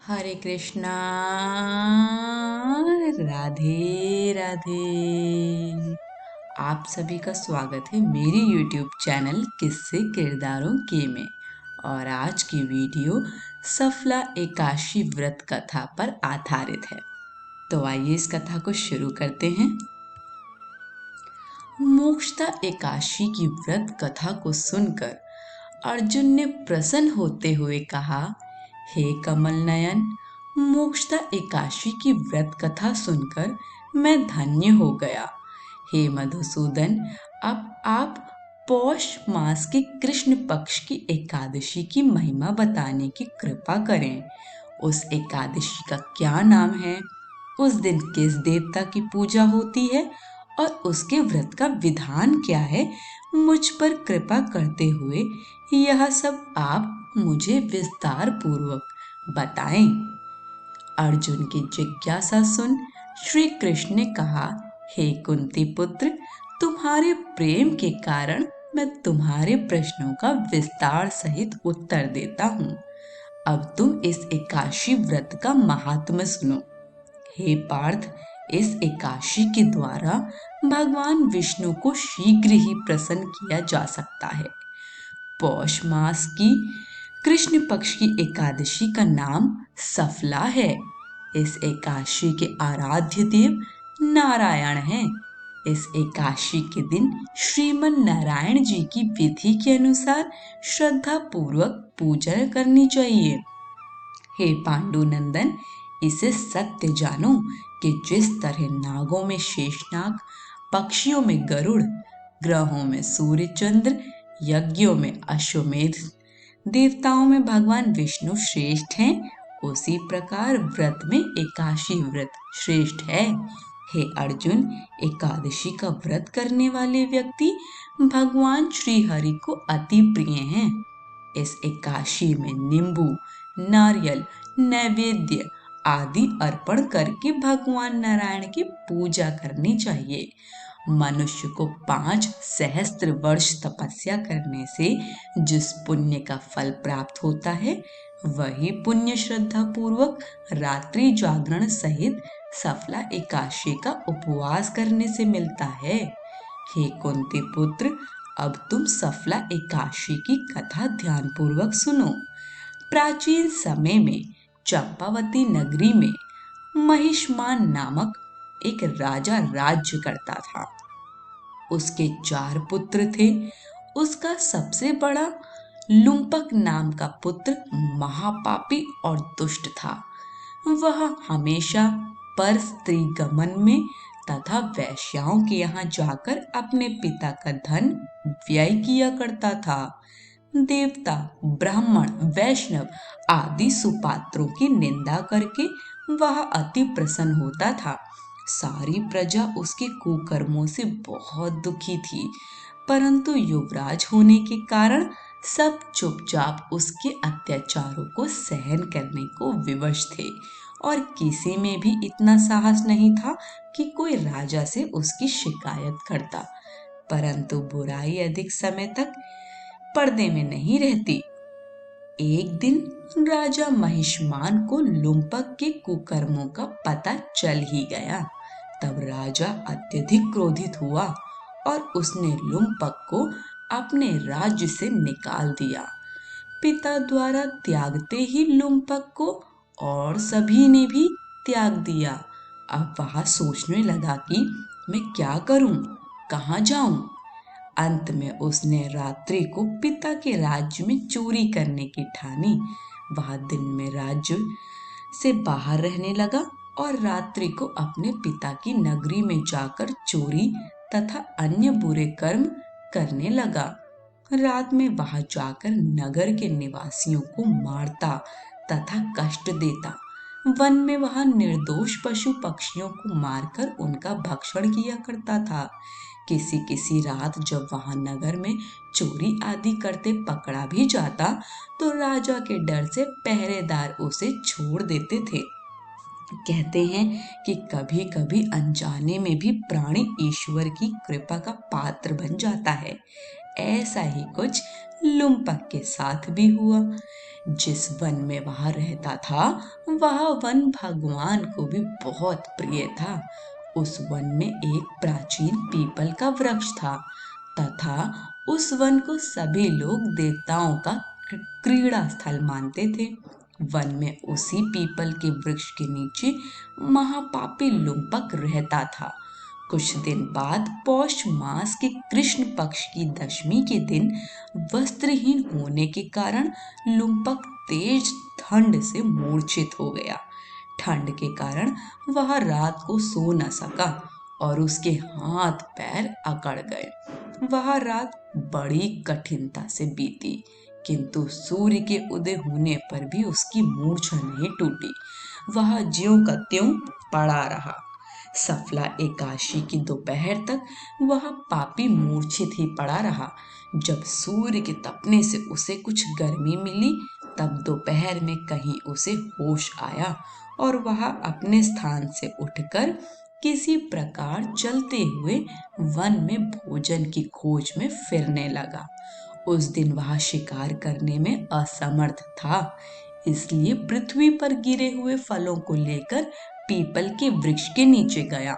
हरे कृष्णा। राधे राधे। आप सभी का स्वागत है मेरी YouTube चैनल किस्से किरदारों के में। और आज की वीडियो सफला एकादशी व्रत कथा पर आधारित है। तो आइए इस कथा को शुरू करते हैं। मोक्षदा एकादशी की व्रत कथा को सुनकर अर्जुन ने प्रसन्न होते हुए कहा, हे कमल नयन, मोक्षदा एकादशी की व्रत कथा सुनकर मैं धन्य हो गया। हे मधुसूदन, अब आप पौष मास के कृष्ण पक्ष की एकादशी की महिमा बताने की कृपा करें। उस एकादशी का क्या नाम है, उस दिन किस देवता की पूजा होती है और उसके व्रत का विधान क्या है, मुझ पर कृपा करते हुए यह सब आप मुझे विस्तार पूर्वक बताएं। अर्जुन की जिज्ञासा सुन श्री कृष्ण ने कहा, हे कुंती पुत्र, तुम्हारे प्रेम के कारण मैं तुम्हारे प्रश्नों का विस्तार सहित उत्तर देता हूँ। अब तुम इस एकादशी व्रत का महात्म्य सुनो। हे पार्थ, इस एकादशी के द्वारा भगवान विष्णु को शीघ्र ही प्रसन्न किया जा सकता है। पौष मास की कृष्ण पक्ष की एकादशी का नाम सफला है। इस एकादशी के आराध्य देव नारायण हैं। इस एकादशी के दिन श्रीमन नारायण जी की विधि के अनुसार श्रद्धा पूर्वक पूजा करनी चाहिए। हे पांडु नंदन, इसे सत्य जानो कि जिस तरह नागों में शेषनाग, पक्षियों में गरुड़, ग्रहों में सूर्य चंद्र, यज्ञों में अश्वमेध, देवताओं में भगवान विष्णु श्रेष्ठ हैं, उसी प्रकार व्रत में एकादशी व्रत श्रेष्ठ है। हे अर्जुन, एकादशी का व्रत करने वाले व्यक्ति भगवान श्री हरि को अति प्रिय हैं। इस एकादशी में नींबू, नारियल, नैवेद्य आदि अर्पण करके भगवान नारायण की पूजा करनी चाहिए। मनुष्य को 5 सहस्त्र वर्ष तपस्या करने से जिस पुण्य का फल प्राप्त होता है, वही पुण्य श्रद्धा पूर्वक रात्रि जागरण सहित सफला एकादशी का उपवास करने से मिलता है। हे कुंती पुत्र, अब तुम सफला एकादशी की कथा ध्यान पूर्वक सुनो। प्राचीन समय में चंपावती नगरी में महिष्मान नामक एक राजा राज्य करता था। उसके 4 पुत्र थे। उसका सबसे बड़ा लुम्पक नाम का पुत्र महापापी और दुष्ट था। वह हमेशा पर स्त्री गमन में तथा वैश्याओं के यहाँ जाकर अपने पिता का धन व्यय किया करता था। देवता, ब्राह्मण, वैष्णव आदि सुपात्रों की निंदा करके वह अति प्रसन्न होता था। सारी प्रजा उसके कुकर्मों से बहुत दुखी थी, परंतु युवराज होने के कारण सब चुपचाप उसके अत्याचारों को सहन करने को विवश थे और किसी में भी इतना साहस नहीं था कि कोई राजा से उसकी शिकायत करता। परंतु बुराई अधिक समय तक पर्दे में नहीं रहती। एक दिन राजा महिष्मान को लुम्पक के कुकर्मों का पता चल ही गया। तब राजा अत्यधिक क्रोधित हुआ और उसने लुम्पक को अपने राज्य से निकाल दिया। पिता द्वारा त्यागते ही लुम्पक को और सभी ने भी त्याग दिया। अब वह सोचने लगा कि मैं क्या करूं, कहां जाऊं। अंत में उसने रात्रि को पिता के राज्य में चोरी करने की ठानी। वह दिन में राज्य से बाहर रहने लगा और रात्रि को अपने पिता की नगरी में जाकर चोरी तथा अन्य बुरे कर्म करने लगा। रात में वहां जाकर नगर के निवासियों को मारता तथा कष्ट देता। वन में वह निर्दोष पशु पक्षियों को मारकर उनका भक्षण किया करता था। किसी किसी रात जब वहां नगर में चोरी आदि करते पकड़ा भी जाता, तो राजा के डर से पहरेदार उसे छोड़ देते थे। कहते हैं कि कभी कभी अनजाने में भी प्राणी ईश्वर की कृपा का पात्र बन जाता है। ऐसा ही कुछ लुम्पक के साथ भी हुआ। जिस वन में वह रहता था वह वन भगवान को भी बहुत प्रिय था। उस वन में एक प्राचीन पीपल का वृक्ष था तथा उस वन को सभी लोग देवताओं का क्रीड़ा स्थल मानते थे। वन में उसी पीपल के वृक्ष के नीचे महापापी लुम्पक रहता था। कुछ दिन बाद पौष मास के कृष्ण पक्ष की दशमी के दिन वस्त्रहीन होने के कारण लुम्पक तेज ठंड से मूर्छित हो गया। ठंड के कारण वह रात को सो न सका और उसके हाथ पैर अकड़ गए। वह रात बड़ी कठिनता से बीती, किंतु सूर्य के उदय होने पर भी उसकी मूर्छा नहीं टूटी। वह ज्यों का त्यों पड़ा रहा। सफला एकादशी की दोपहर तक वह पापी मूर्छित ही पड़ा रहा। जब सूर्य के तपने से उसे कुछ गर्मी मिली तब दोपहर में कहीं उसे होश आया और वह अपने स्थान से उठकर किसी प्रकार चलते हुए वन में भोजन की खोज में फिरने लगा। उस दिन वह शिकार करने में असमर्थ था, इसलिए पृथ्वी पर गिरे हुए फलों को लेकर पीपल के वृक्ष के नीचे गया।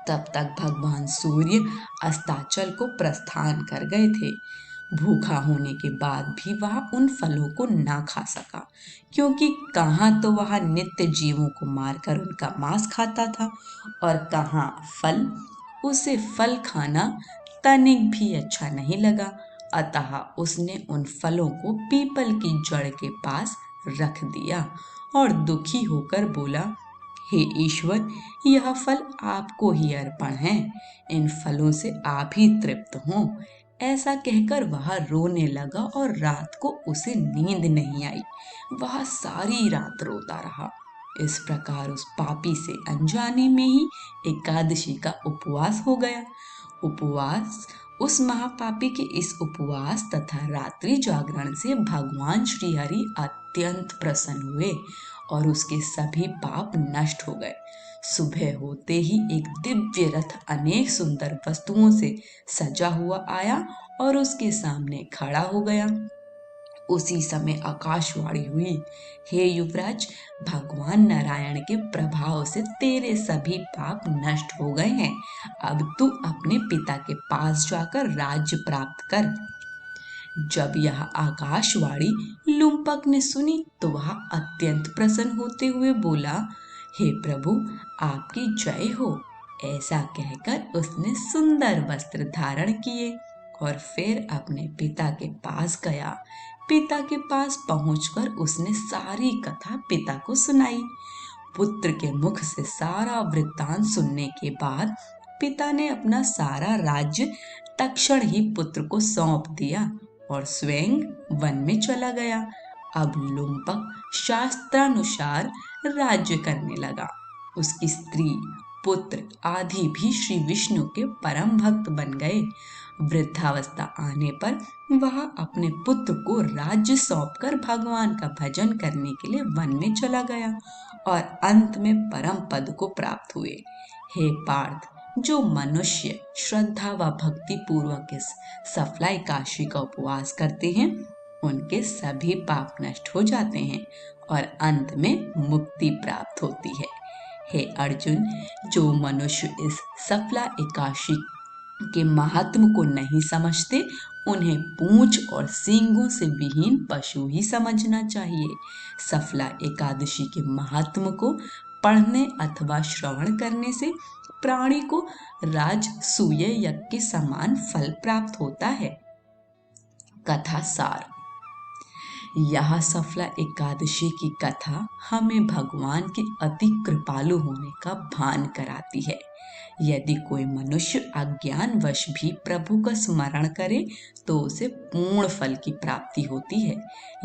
तब तक भगवान सूर्य अस्ताचल को प्रस्थान कर गए थे। भूखा होने के बाद भी वह उन फलों को ना खा सका, क्योंकि कहाँ तो वह नित्य जीवों को मारकर उनका मांस खाता था और कहाँ फल। उसे फल खाना तनिक भी अच्छा नहीं लगा, अतः उसने उन फलों को पीपल की जड़ के पास रख दिया और दुखी होकर बोला, हे ईश्वर, यह फल आपको ही अर्पण है। इन फलों से आप ही तृप्त हों। ऐसा कहकर वह रोने लगा और रात को उसे नींद नहीं आई। वह सारी रात रोता रहा। इस प्रकार उस पापी से अनजाने में ही एकादशी का उपवास हो गया। उपवास उस महापापी के इस उपवास तथा रात्रि जागरण से भगवान श्री हरि अत्यंत प्रसन्न हुए और उसके सभी पाप नष्ट हो गए। सुबह होते ही एक दिव्य रथ अनेक सुंदर वस्तुओं से सजा हुआ आया और उसके सामने खड़ा हो गया। उसी समय आकाशवाणी हुई, हे युवराज, भगवान नारायण के प्रभाव से तेरे सभी पाप नष्ट हो गए हैं। अब तू अपने पिता के पास जाकर राज्य प्राप्त कर। जब यह आकाशवाणी लुम्पक ने सुनी तो वह अत्यंत प्रसन्न होते हुए बोला, हे प्रभु, आपकी जय हो। ऐसा कहकर उसने सुंदर वस्त्र धारण किए और फिर अपने पिता के पास गया। पिता के पास पहुंचकर उसने सारी कथा पिता को सुनाई। पुत्र के मुख से सारा वृत्तांत सुनने के बाद पिता ने अपना सारा राज्य तक्षण ही पुत्र को सौंप दिया और स्वयं वन में चला गया। अब लुम्पक शास्त्रानुसार राज्य करने लगा। उसकी स्त्री, पुत्र आदि भी श्री विष्णु के परम भक्त बन गए। वृद्धावस्था आने पर वह अपने पुत्र को राज्य सौंपकर भगवान का भजन करने के लिए वन में चला गया और अंत में परम पद को प्राप्त हुए। हे पार्थ, जो मनुष्य श्रद्धा व भक्ति पूर्वक इस सफला एकादशी का उपवास करते हैं उनके सभी पाप नष्ट हो जाते हैं और अंत में मुक्ति प्राप्त होती है। हे अर्जुन, जो मनुष्य इस सफला एकादशी के महात्म को नहीं समझते उन्हें पूंछ और सींगों से विहीन पशु ही समझना चाहिए। सफला एकादशी के महात्म को पढ़ने अथवा श्रवण करने से प्राणी को राजसूय यज्ञ के समान फल प्राप्त होता है। कथा सार। यह सफला एकादशी की कथा हमें भगवान के अति कृपालु होने का भान कराती है। यदि कोई मनुष्य अज्ञानवश भी प्रभु का स्मरण करे तो उसे पूर्ण फल की प्राप्ति होती है।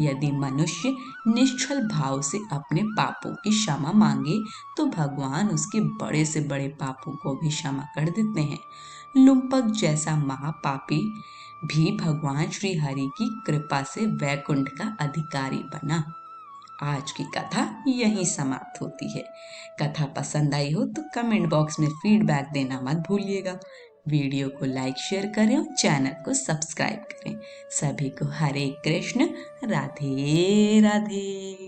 यदि मनुष्य निश्चल भाव से अपने पापों की क्षमा मांगे तो भगवान उसके बड़े से बड़े पापों को भी क्षमा कर देते हैं। लुम्पक जैसा महापापी भी भगवान श्री हरि की कृपा से वैकुंठ का अधिकारी बना। आज की कथा यहीं समाप्त होती है। कथा पसंद आई हो तो कमेंट बॉक्स में फीडबैक देना मत भूलिएगा। वीडियो को लाइक शेयर करें और चैनल को सब्सक्राइब करें। सभी को हरे कृष्ण, राधे राधे।